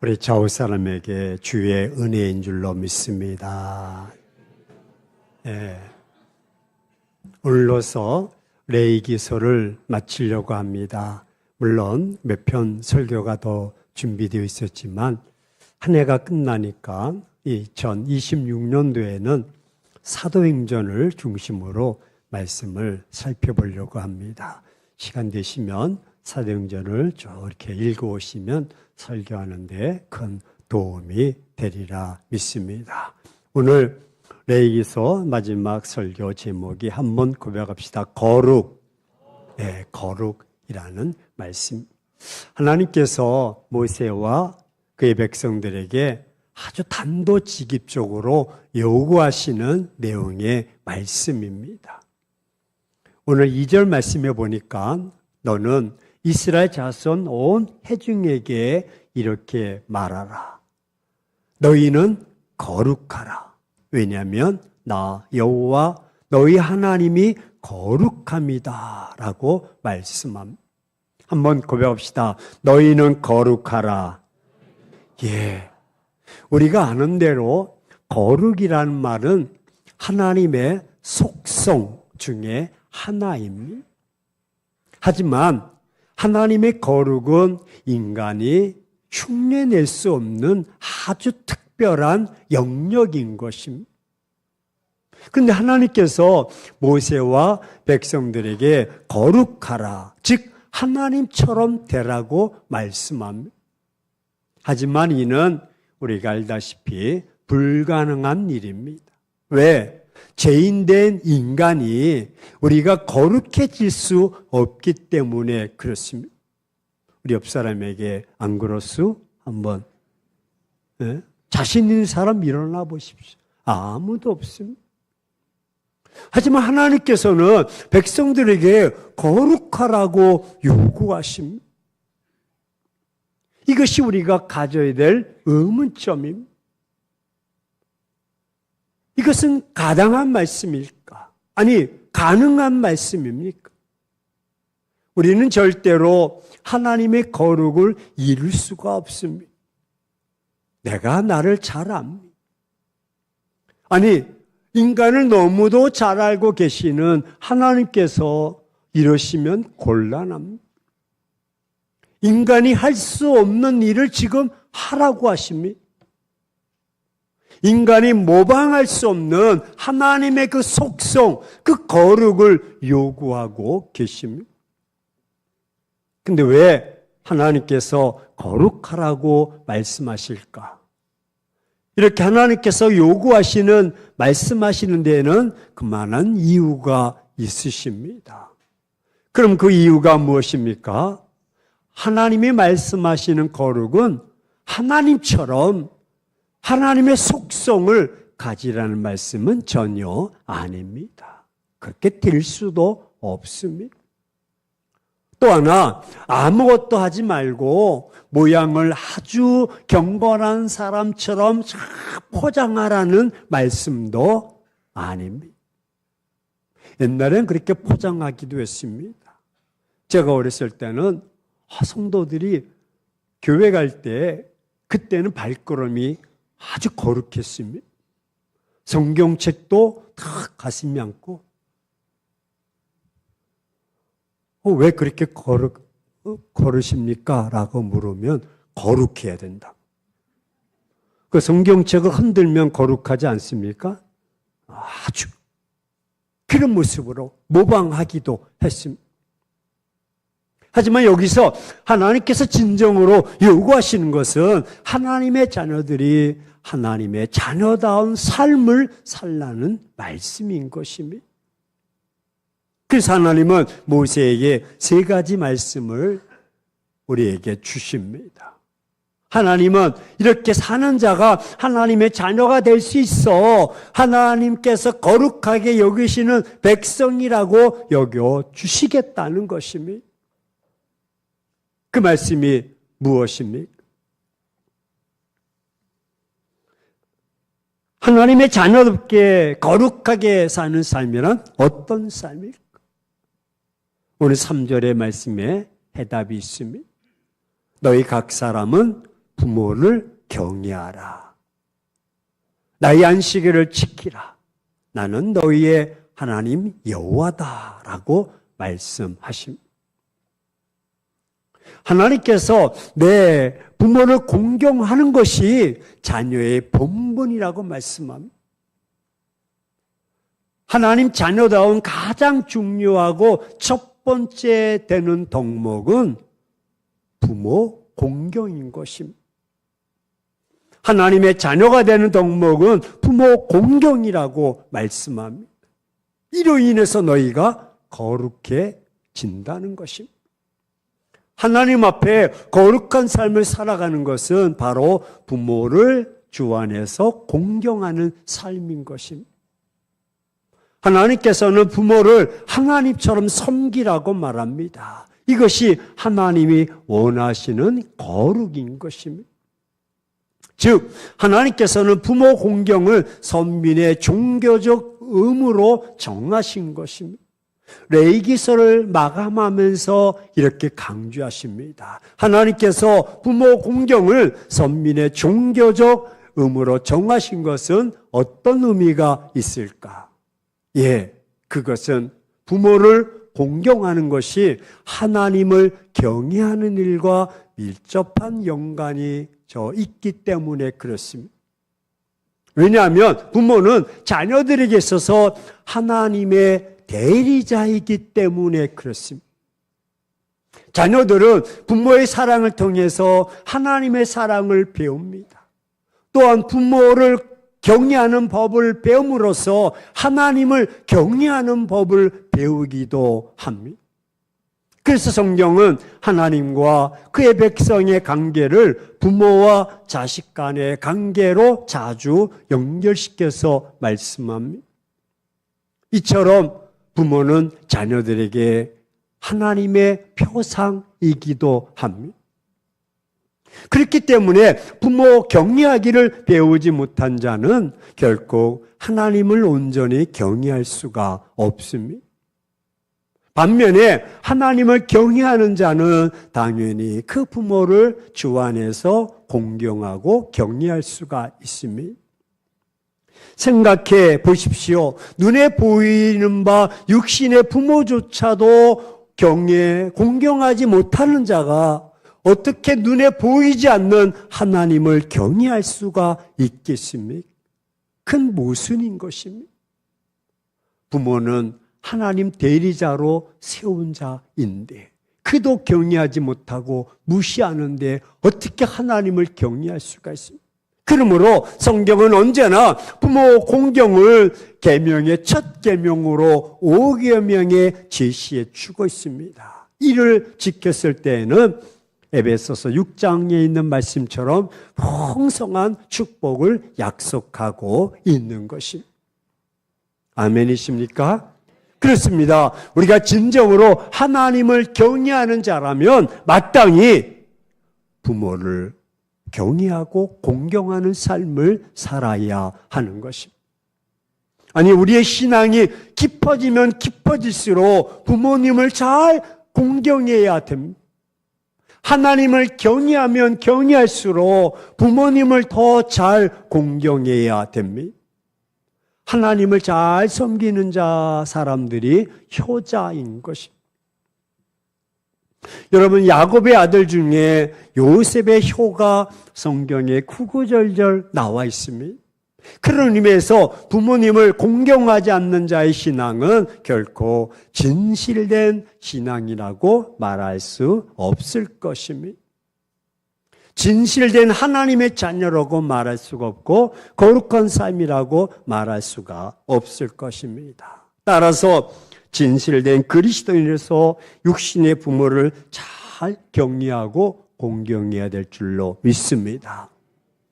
우리 좌우 사람에게 주의 은혜인 줄로 믿습니다. 오늘로서 레위기서를 마치려고 합니다. 물론 몇 편 설교가 더 준비되어 있었지만 한 해가 끝나니까 2026년도에는 사도행전을 중심으로 말씀을 살펴보려고 합니다. 시간 되시면 사도행전을 쭉 이렇게 읽어오시면 설교하는데 큰 도움이 되리라 믿습니다. 오늘 레위기서 마지막 설교 제목이 한번 고백합시다. 거룩. 거룩이라는 말씀. 하나님께서 모세와 그의 백성들에게 아주 단도직입적으로 요구하시는 내용의 말씀입니다. 오늘 2절 말씀에 보니까 너는 이스라엘 자손 온 회중에게 이렇게 말하라. 너희는 거룩하라. 왜냐하면 나 여호와 너희 하나님이 거룩합니다. 라고 말씀합니다. 한번 고백합시다. 너희는 거룩하라. 우리가 아는 대로 거룩이라는 말은 하나님의 속성 중에 하나입니다. 하지만 하나님의 거룩은 인간이 흉내낼 수 없는 아주 특별한 영역인 것입니다. 그런데 하나님께서 모세와 백성들에게 거룩하라, 즉 하나님처럼 되라고 말씀합니다. 하지만 이는 우리가 알다시피 불가능한 일입니다. 왜? 죄인된 인간이 우리가 거룩해질 수 없기 때문에 그렇습니다. 우리 옆 사람에게 안 그렇소? 한번 자신 있는 사람 일어나 보십시오. 아무도 없습니다. 하지만 하나님께서는 백성들에게 거룩하라고 요구하십니다. 이것이 우리가 가져야 될 의문점입니다. 이것은 가당한 말씀일까? 아니, 가능한 말씀입니까? 우리는 절대로 하나님의 거룩을 이룰 수가 없습니다. 내가 나를 잘 압니다. 아니, 인간을 너무도 잘 알고 계시는 하나님께서 이러시면 곤란합니다. 인간이 할 수 없는 일을 지금 하라고 하십니다. 인간이 모방할 수 없는 하나님의 그 속성, 그 거룩을 요구하고 계십니다. 근데 왜 하나님께서 거룩하라고 말씀하실까? 이렇게 하나님께서 요구하시는, 말씀하시는 데에는 그만한 이유가 있으십니다. 그럼 그 이유가 무엇입니까? 하나님이 말씀하시는 거룩은 하나님처럼 하나님의 속성을 가지라는 말씀은 전혀 아닙니다. 그렇게 될 수도 없습니다. 또 하나, 아무것도 하지 말고 모양을 아주 경건한 사람처럼 포장하라는 말씀도 아닙니다. 옛날엔 그렇게 포장하기도 했습니다. 제가 어렸을 때는 성도들이 교회 갈 때 그때는 발걸음이 아주 거룩했습니다. 성경책도 다 가슴에 안고 왜 그렇게 거르십니까? 라고 물으면 거룩해야 된다. 그 성경책을 흔들면 거룩하지 않습니까? 아주 그런 모습으로 모방하기도 했습니다. 하지만 여기서 하나님께서 진정으로 요구하시는 것은 하나님의 자녀들이 하나님의 자녀다운 삶을 살라는 말씀인 것입니다. 그래서 하나님은 모세에게 3가지 말씀을 우리에게 주십니다. 하나님은 이렇게 사는 자가 하나님의 자녀가 될 수 있어 하나님께서 거룩하게 여기시는 백성이라고 여겨주시겠다는 것입니다. 그 말씀이 무엇입니까? 하나님의 자녀답게 거룩하게 사는 삶이란 어떤 삶일까? 오늘 3절의 말씀에 해답이 있습니다. 너희 각 사람은 부모를 경외하라. 나의 안식일을 지키라. 나는 너희의 하나님 여호와다라고 말씀하십니다. 하나님께서 내 부모를 공경하는 것이 자녀의 본분이라고 말씀합니다. 하나님 자녀다운 가장 중요하고 첫 번째 되는 덕목은 부모 공경인 것입니다. 하나님의 자녀가 되는 덕목은 부모 공경이라고 말씀합니다. 이로 인해서 너희가 거룩해진다는 것입니다. 하나님 앞에 거룩한 삶을 살아가는 것은 바로 부모를 주 안에서 공경하는 삶인 것입니다. 하나님께서는 부모를 하나님처럼 섬기라고 말합니다. 이것이 하나님이 원하시는 거룩인 것입니다. 즉, 하나님께서는 부모 공경을 선민의 종교적 의무로 정하신 것입니다. 레위기서를 마감하면서 이렇게 강조하십니다. 하나님께서 부모 공경을 선민의 종교적 의무로 정하신 것은 어떤 의미가 있을까? 그것은 부모를 공경하는 것이 하나님을 경외하는 일과 밀접한 연관이 있기 때문에 그렇습니다. 왜냐하면 부모는 자녀들에게 있어서 하나님의 대리자이기 때문에 그렇습니다. 자녀들은 부모의 사랑을 통해서 하나님의 사랑을 배웁니다. 또한 부모를 경외하는 법을 배움으로써 하나님을 경외하는 법을 배우기도 합니다. 그래서 성경은 하나님과 그의 백성의 관계를 부모와 자식 간의 관계로 자주 연결시켜서 말씀합니다. 이처럼 부모는 자녀들에게 하나님의 표상이기도 합니다. 그렇기 때문에 부모 경외하기를 배우지 못한 자는 결코 하나님을 온전히 경외할 수가 없습니다. 반면에 하나님을 경외하는 자는 당연히 그 부모를 주 안에서 공경하고 경외할 수가 있습니다. 생각해 보십시오. 눈에 보이는 바 육신의 부모조차도 공경하지 못하는 자가 어떻게 눈에 보이지 않는 하나님을 경외할 수가 있겠습니까? 큰 모순인 것입니다. 부모는 하나님 대리자로 세운 자인데 그도 경외하지 못하고 무시하는데 어떻게 하나님을 경외할 수가 있습니까? 그러므로 성경은 언제나 부모 공경을 계명의 첫 계명으로 5계명에 제시해 주고 있습니다. 이를 지켰을 때에는 에베소서 6장에 있는 말씀처럼 풍성한 축복을 약속하고 있는 것입니다. 아멘이십니까? 그렇습니다. 우리가 진정으로 하나님을 경외하는 자라면 마땅히 부모를 경외하고 공경하는 삶을 살아야 하는 것입니다. 아니, 우리의 신앙이 깊어지면 깊어질수록 부모님을 잘 공경해야 됩니다. 하나님을 경외하면 경외할수록 부모님을 더 잘 공경해야 됩니다. 하나님을 잘 섬기는 사람들이 효자인 것입니다. 여러분, 야곱의 아들 중에 요셉의 효가 성경에 구구절절 나와 있습니다. 그런 의미에서 부모님을 공경하지 않는 자의 신앙은 결코 진실된 신앙이라고 말할 수 없을 것입니다. 진실된 하나님의 자녀라고 말할 수가 없고 거룩한 삶이라고 말할 수가 없을 것입니다. 따라서 진실된 그리스도인으로서 육신의 부모를 잘 경외하고 공경해야 될 줄로 믿습니다.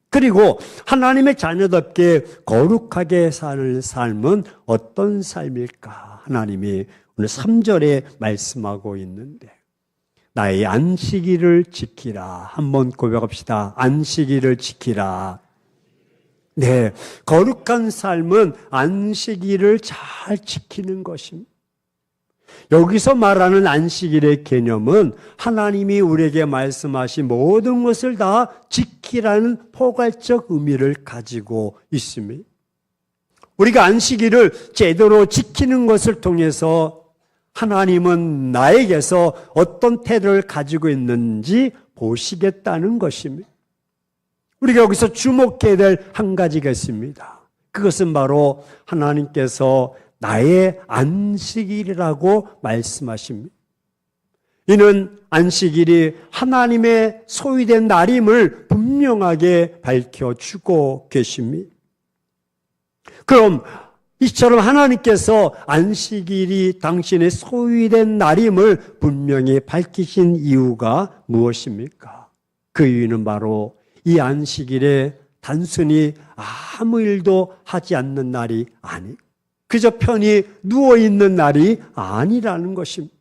그리고 하나님의 자녀답게 거룩하게 사는 삶은 어떤 삶일까? 하나님이 오늘 3절에 말씀하고 있는데 나의 안식일을 지키라. 한번 고백합시다. 안식일을 지키라. 네, 거룩한 삶은 안식일을 잘 지키는 것입니다. 여기서 말하는 안식일의 개념은 하나님이 우리에게 말씀하신 모든 것을 다 지키라는 포괄적 의미를 가지고 있습니다. 우리가 안식일을 제대로 지키는 것을 통해서 하나님은 나에게서 어떤 태도를 가지고 있는지 보시겠다는 것입니다. 우리가 여기서 주목해야 될 한 가지가 있습니다. 그것은 바로 하나님께서 나의 안식일이라고 말씀하십니다. 이는 안식일이 하나님의 소유된 날임을 분명하게 밝혀주고 계십니다. 그럼 이처럼 하나님께서 안식일이 당신의 소유된 날임을 분명히 밝히신 이유가 무엇입니까? 그 이유는 바로 이 안식일에 단순히 아무 일도 하지 않는 날이 아니고 그저 편히 누워있는 날이 아니라는 것입니다.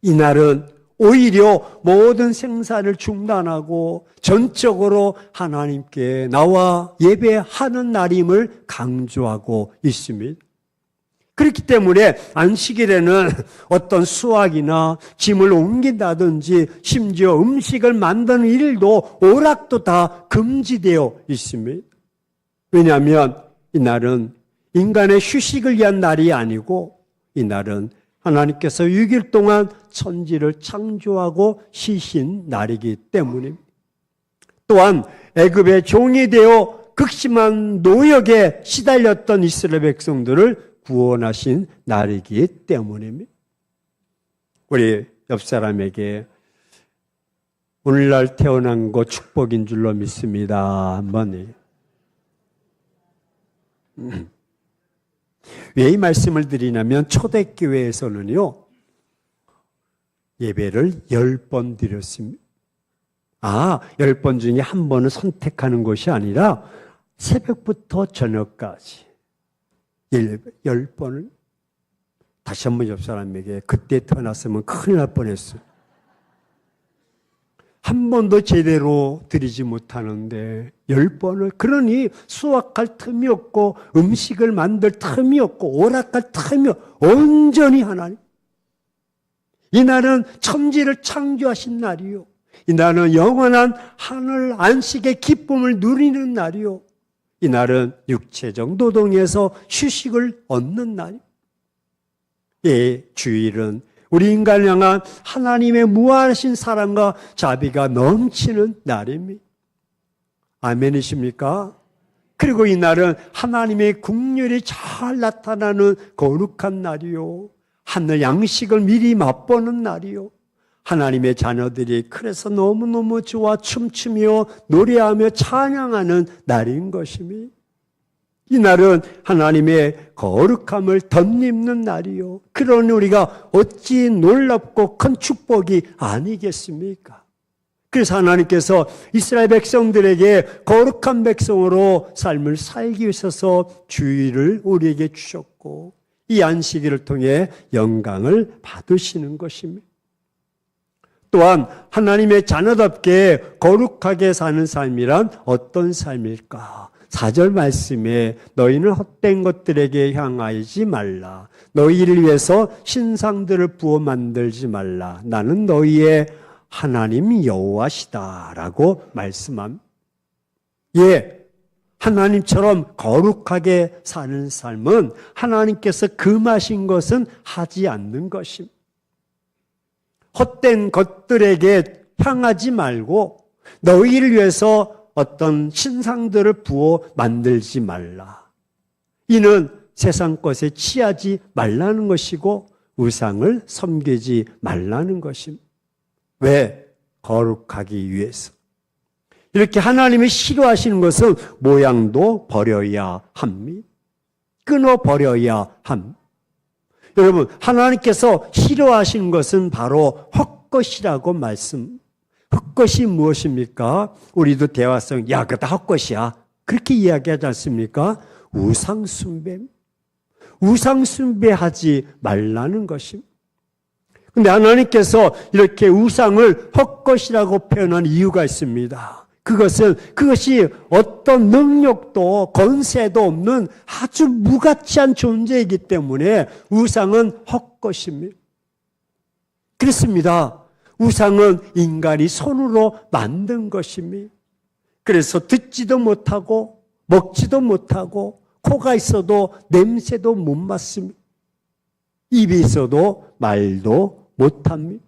이 날은 오히려 모든 생사를 중단하고 전적으로 하나님께 나와 예배하는 날임을 강조하고 있습니다. 그렇기 때문에 안식일에는 어떤 수확이나 짐을 옮긴다든지 심지어 음식을 만드는 일도 오락도 다 금지되어 있습니다. 왜냐하면 이 날은 인간의 휴식을 위한 날이 아니고 이 날은 하나님께서 6일 동안 천지를 창조하고 쉬신 날이기 때문입니다. 또한 애굽의 종이 되어 극심한 노역에 시달렸던 이스라엘 백성들을 구원하신 날이기 때문입니다. 우리 옆 사람에게 오늘날 태어난 거 축복인 줄로 믿습니다. 한번. 왜 이 말씀을 드리냐면 초대교회에서는요 예배를 10번 드렸습니다. 10번 중에 한 번을 선택하는 것이 아니라 새벽부터 저녁까지 10번을 다시 한번 옆 사람에게 그때 태어났으면 큰일 날 뻔했어요. 한 번도 제대로 드리지 못하는데 10번을 그러니 수확할 틈이 없고 음식을 만들 틈이 없고 오락할 틈이 없고 온전히 하나님 이 날은 천지를 창조하신 날이요 이 날은 영원한 하늘 안식의 기쁨을 누리는 날이요 이 날은 육체적 노동에서 휴식을 얻는 날이요 이 주일은 우리 인간을 향한 하나님의 무한하신 사랑과 자비가 넘치는 날입니다. 아멘이십니까? 그리고 이 날은 하나님의 국률이 잘 나타나는 거룩한 날이요. 하늘 양식을 미리 맛보는 날이요. 하나님의 자녀들이 그래서 너무너무 좋아 춤추며 노래하며 찬양하는 날인 것입니다. 이 날은 하나님의 거룩함을 덧입는 날이요. 그러니 우리가 어찌 놀랍고 큰 축복이 아니겠습니까? 그래서 하나님께서 이스라엘 백성들에게 거룩한 백성으로 삶을 살기 위해서 주일을 우리에게 주셨고 이 안식일을 통해 영광을 받으시는 것입니다. 또한 하나님의 자녀답게 거룩하게 사는 삶이란 어떤 삶일까? 4절 말씀에 너희는 헛된 것들에게 향하지 말라. 너희를 위해서 신상들을 부어 만들지 말라. 나는 너희의 하나님 여호와시다라고 말씀합니다. 하나님처럼 거룩하게 사는 삶은 하나님께서 금하신 것은 하지 않는 것입니다. 헛된 것들에게 향하지 말고 너희를 위해서 어떤 신상들을 부어 만들지 말라. 이는 세상 것에 취하지 말라는 것이고 우상을 섬기지 말라는 것입니다. 왜? 거룩하기 위해서. 이렇게 하나님이 싫어하시는 것은 모양도 버려야 합니다. 끊어버려야 합니다. 여러분, 하나님께서 싫어하시는 것은 바로 헛것이라고 헛것이 무엇입니까? 우리도 대화성, 야, 그거 다 헛것이야. 그렇게 이야기하지 않습니까? 우상숭배. 우상숭배하지 말라는 것입니다. 근데 하나님께서 이렇게 우상을 헛것이라고 표현한 이유가 있습니다. 그것이 어떤 능력도 권세도 없는 아주 무가치한 존재이기 때문에 우상은 헛것입니다. 그렇습니다. 우상은 인간이 손으로 만든 것입니다. 그래서 듣지도 못하고 먹지도 못하고 코가 있어도 냄새도 못 맡습니다. 입이 있어도 말도 못합니다.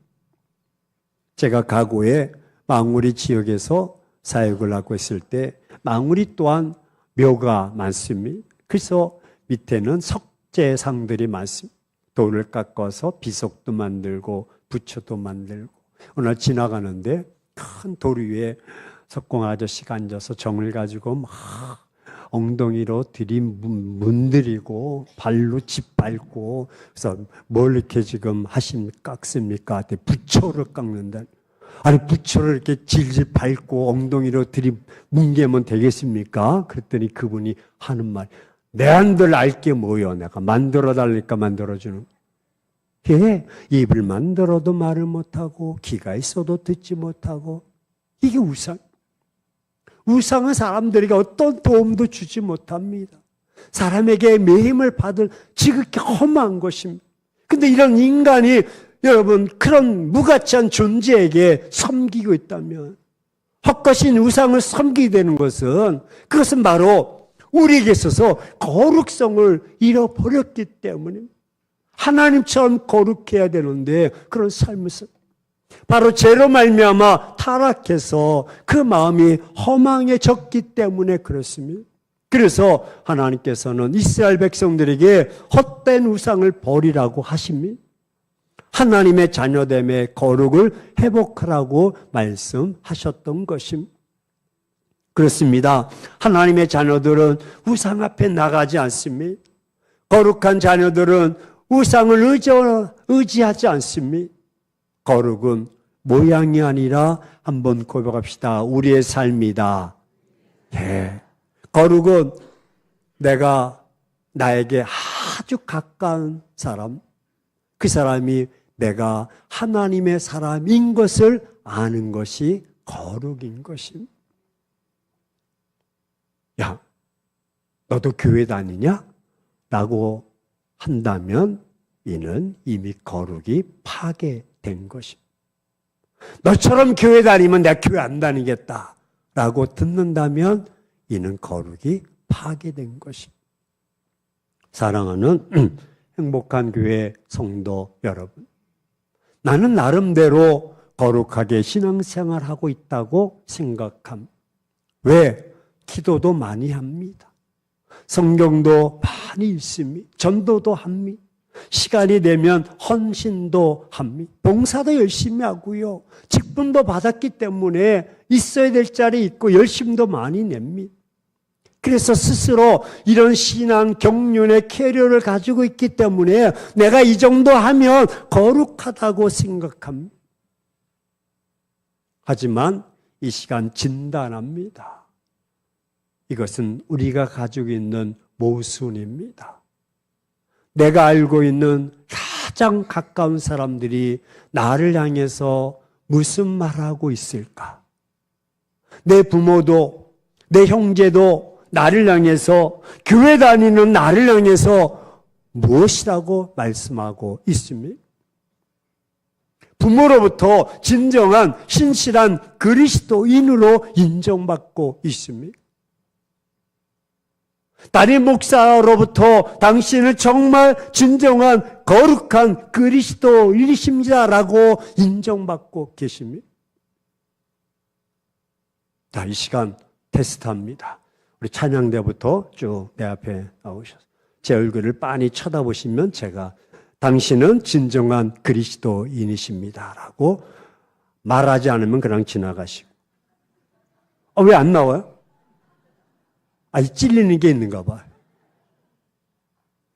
제가 가구에 망우리 지역에서 사역을 하고 있을 때 망우리 또한 묘가 많습니다. 그래서 밑에는 석재상들이 많습니다. 돌을 깎아서 비석도 만들고 부처도 만들고 어느 날 지나가는데 큰 돌 위에 석공 아저씨가 앉아서 정을 가지고 막 엉덩이로 문들이고 발로 짓밟고 그래서 뭘 이렇게 지금 깎습니까? 부처를 깎는다. 아니 부처를 이렇게 질질 밟고 엉덩이로 뭉개면 되겠습니까? 그랬더니 그분이 하는 말, 내 안들 알게 뭐요? 내가 만들어 달라니까 만들어주는. 예, 입을 만들어도 말을 못하고 귀가 있어도 듣지 못하고 이게 우상. 우상은 사람들에게 어떤 도움도 주지 못합니다. 사람에게 매임을 받을 지극히 험한 것입니다. 근데 이런 인간이 여러분 그런 무가치한 존재에게 섬기고 있다면 헛것인 우상을 섬기게 되는 그것은 바로 우리에게 있어서 거룩성을 잃어버렸기 때문입니다. 하나님처럼 거룩해야 되는데 그런 삶을 바로 죄로 말미암아 타락해서 그 마음이 허망해졌기 때문에 그렇습니다. 그래서 하나님께서는 이스라엘 백성들에게 헛된 우상을 버리라고 하십니다. 하나님의 자녀됨의 거룩을 회복하라고 말씀하셨던 것입니다. 그렇습니다. 하나님의 자녀들은 우상 앞에 나가지 않습니다. 거룩한 자녀들은 우상을 의지하지 않습니다. 거룩은 모양이 아니라 한번 고백합시다. 우리의 삶이다. 예. 거룩은 나에게 아주 가까운 사람, 그 사람이 내가 하나님의 사람인 것을 아는 것이 거룩인 것입니다. 야, 너도 교회 다니냐? 라고 한다면 이는 이미 거룩이 파괴된 것입니다. 너처럼 교회 다니면 내가 교회 안 다니겠다 라고 듣는다면 이는 거룩이 파괴된 것입니다. 사랑하는 행복한 교회 성도 여러분, 나는 나름대로 거룩하게 신앙생활하고 있다고 생각합니다. 왜? 기도도 많이 합니다. 성경도 많이 읽습니다. 전도도 합니다. 시간이 되면 헌신도 합니다. 봉사도 열심히 하고요. 직분도 받았기 때문에 있어야 될 자리에 있고 열심도 많이 냅니다. 그래서 스스로 이런 신앙 경륜의 캐리어를 가지고 있기 때문에 내가 이 정도 하면 거룩하다고 생각합니다. 하지만 이 시간 진단합니다. 이것은 우리가 가지고 있는 모순입니다. 내가 알고 있는 가장 가까운 사람들이 나를 향해서 무슨 말하고 있을까? 내 부모도, 내 형제도 나를 향해서, 교회 다니는 나를 향해서 무엇이라고 말씀하고 있습니까? 부모로부터 진정한 신실한 그리스도인으로 인정받고 있습니까? 담임 목사로부터 당신은 정말 진정한 거룩한 그리스도인이십니다라고 인정받고 계십니다. 자, 이 시간 테스트합니다. 우리 찬양대부터 쭉 내 앞에 나오셔서 제 얼굴을 빤히 쳐다보시면 제가 당신은 진정한 그리스도인이십니다라고 말하지 않으면 그냥 지나가시고. 왜 안 나와요? 찔리는 게 있는가 봐요.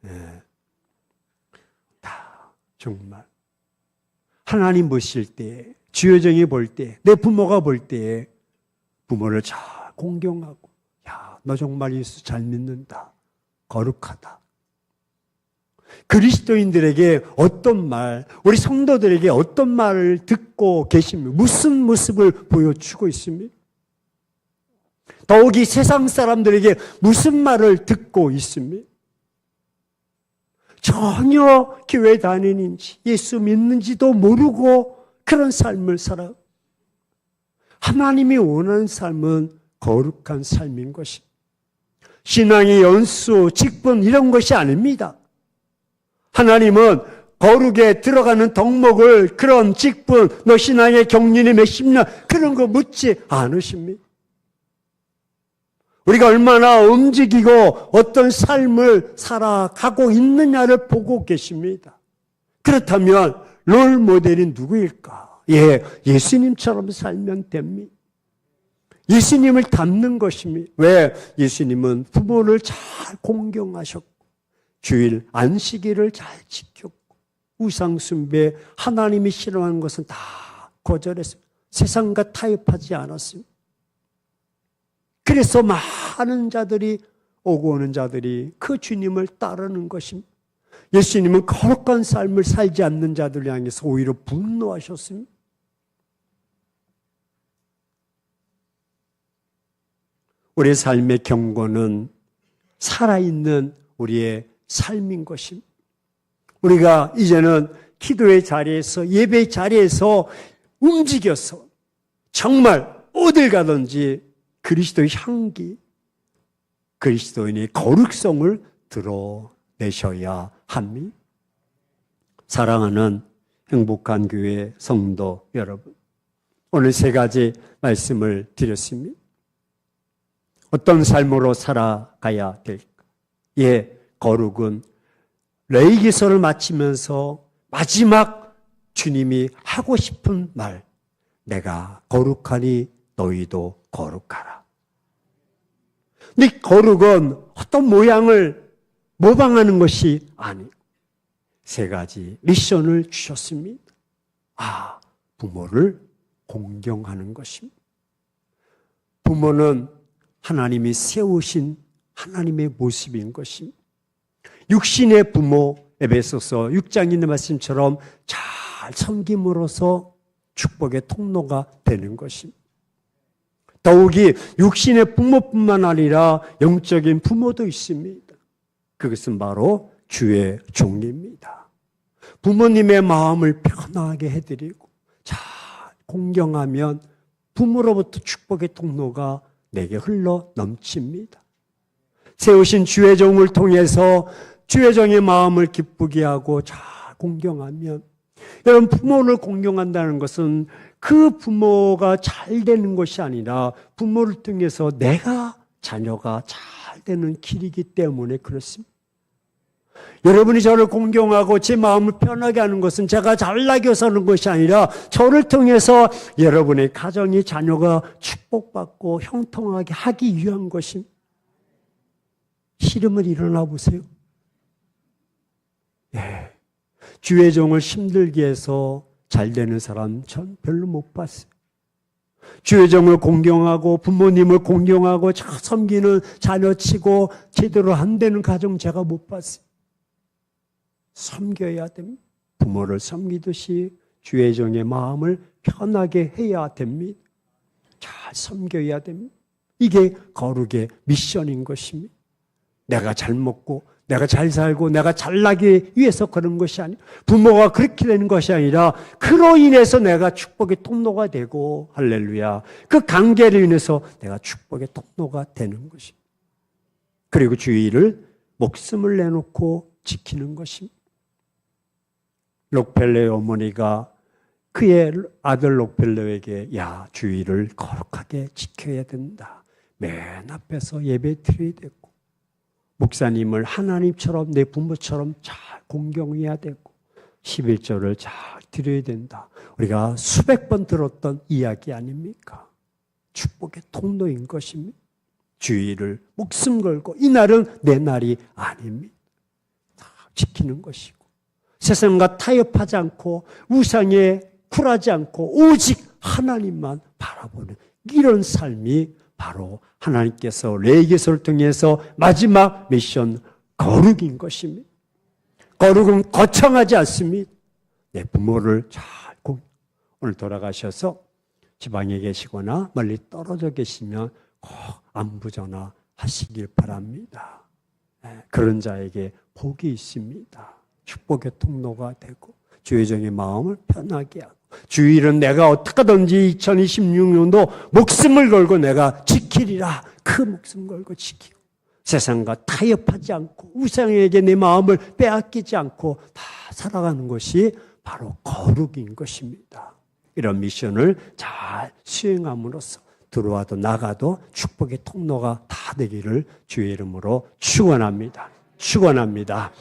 네. 다 정말 하나님 보실 때, 주여정이 볼 때, 내 부모가 볼 때 부모를 잘 공경하고, 야, 너 정말 예수 잘 믿는다. 거룩하다. 그리스도인들에게 어떤 말, 우리 성도들에게 어떤 말을 듣고 계십니까? 무슨 모습을 보여주고 있습니까? 더욱이 세상 사람들에게 무슨 말을 듣고 있습니까? 전혀 교회 다니는지 예수 믿는지도 모르고 그런 삶을 살아. 하나님이 원하는 삶은 거룩한 삶인 것입니다. 신앙의 연수, 직분 이런 것이 아닙니다. 하나님은 거룩에 들어가는 덕목을 그런 직분, 너 신앙의 경륜이 몇십 년 그런 거 묻지 않으십니다. 우리가 얼마나 움직이고 어떤 삶을 살아가고 있느냐를 보고 계십니다. 그렇다면 롤 모델이 누구일까? 예수님처럼 살면 됩니다. 예수님을 닮는 것입니다. 왜? 예수님은 부모를 잘 공경하셨고 주일 안식일을 잘 지켰고 우상 숭배 하나님이 싫어하는 것은 다 거절했습니다. 세상과 타협하지 않았습니다. 그래서 많은 자들이 오고 오는 자들이 그 주님을 따르는 것입니다. 예수님은 거룩한 삶을 살지 않는 자들을 향해서 오히려 분노하셨습니다. 우리의 삶의 경고는 살아있는 우리의 삶인 것입니다. 우리가 이제는 기도의 자리에서 예배의 자리에서 움직여서 정말 어딜 가든지 그리스도의 향기, 그리스도인의 거룩성을 드러내셔야 합니다. 사랑하는 행복한 교회 성도 여러분, 오늘 세 가지 말씀을 드렸습니다. 어떤 삶으로 살아가야 될까? 거룩은 레위기서를 마치면서 마지막 주님이 하고 싶은 말, 내가 거룩하니 너희도 거룩하라. 근데 거룩은 어떤 모양을 모방하는 것이 아니고 세 가지 미션을 주셨습니다. 부모를 공경하는 것입니다. 부모는 하나님이 세우신 하나님의 모습인 것입니다. 육신의 부모, 에베소서 6장에 있는 말씀처럼 잘 섬김으로써 축복의 통로가 되는 것입니다. 더욱이 육신의 부모뿐만 아니라 영적인 부모도 있습니다. 그것은 바로 주의 종입니다. 부모님의 마음을 편하게 해드리고 잘 공경하면 부모로부터 축복의 통로가 내게 흘러 넘칩니다. 세우신 주의 종을 통해서 주의 종의 마음을 기쁘게 하고 잘 공경하면, 여러분, 부모를 공경한다는 것은 그 부모가 잘 되는 것이 아니라 부모를 통해서 내가 자녀가 잘 되는 길이기 때문에 그렇습니다. 여러분이 저를 공경하고 제 마음을 편하게 하는 것은 제가 잘나게 사는 것이 아니라 저를 통해서 여러분의 가정이 자녀가 축복받고 형통하게 하기 위한 것입니다. 싫으면 일어나 보세요. 주의 종을 힘들게 해서 잘 되는 사람 전 별로 못 봤어요. 주의 종을 공경하고 부모님을 공경하고 섬기는 자녀치고 제대로 안 되는 가정 제가 못 봤어요. 섬겨야 됩니다. 부모를 섬기듯이 주의 종의 마음을 편하게 해야 됩니다. 잘 섬겨야 됩니다. 이게 거룩의 미션인 것입니다. 내가 잘 먹고 내가 잘 살고 내가 잘나기 위해서 그런 것이 아니라 부모가 그렇게 되는 것이 아니라 그로 인해서 내가 축복의 통로가 되고 할렐루야 그 관계를 인해서 내가 축복의 통로가 되는 것입니다. 그리고 주의를 목숨을 내놓고 지키는 것입니다. 록펠레의 어머니가 그의 아들 록펠레에게 주의를 거룩하게 지켜야 된다. 맨 앞에서 예배 드려야 되고 목사님을 하나님처럼 내 부모처럼 잘 공경해야 되고 11조를 잘 드려야 된다. 우리가 수백 번 들었던 이야기 아닙니까? 축복의 통로인 것입니다. 주의를 목숨 걸고 이 날은 내 날이 아닙니다. 다 지키는 것이고 세상과 타협하지 않고 우상에 굴하지 않고 오직 하나님만 바라보는 이런 삶이 바로 하나님께서 레위기서를 통해서 마지막 미션 거룩인 것입니다. 거룩은 거창하지 않습니다. 내 부모를 잘 오늘 돌아가셔서 지방에 계시거나 멀리 떨어져 계시면 꼭 안부전화 하시길 바랍니다. 그런 자에게 복이 있습니다. 축복의 통로가 되고 주의 종의 마음을 편하게 하고 주일은 내가 어떻게든지 2026년도 목숨을 걸고 내가 지키리라. 그 목숨 걸고 지키고 세상과 타협하지 않고 우상에게 내 마음을 빼앗기지 않고 다 살아가는 것이 바로 거룩인 것입니다. 이런 미션을 잘 수행함으로써 들어와도 나가도 축복의 통로가 다 되기를 주의 이름으로 축원합니다. 축원합니다.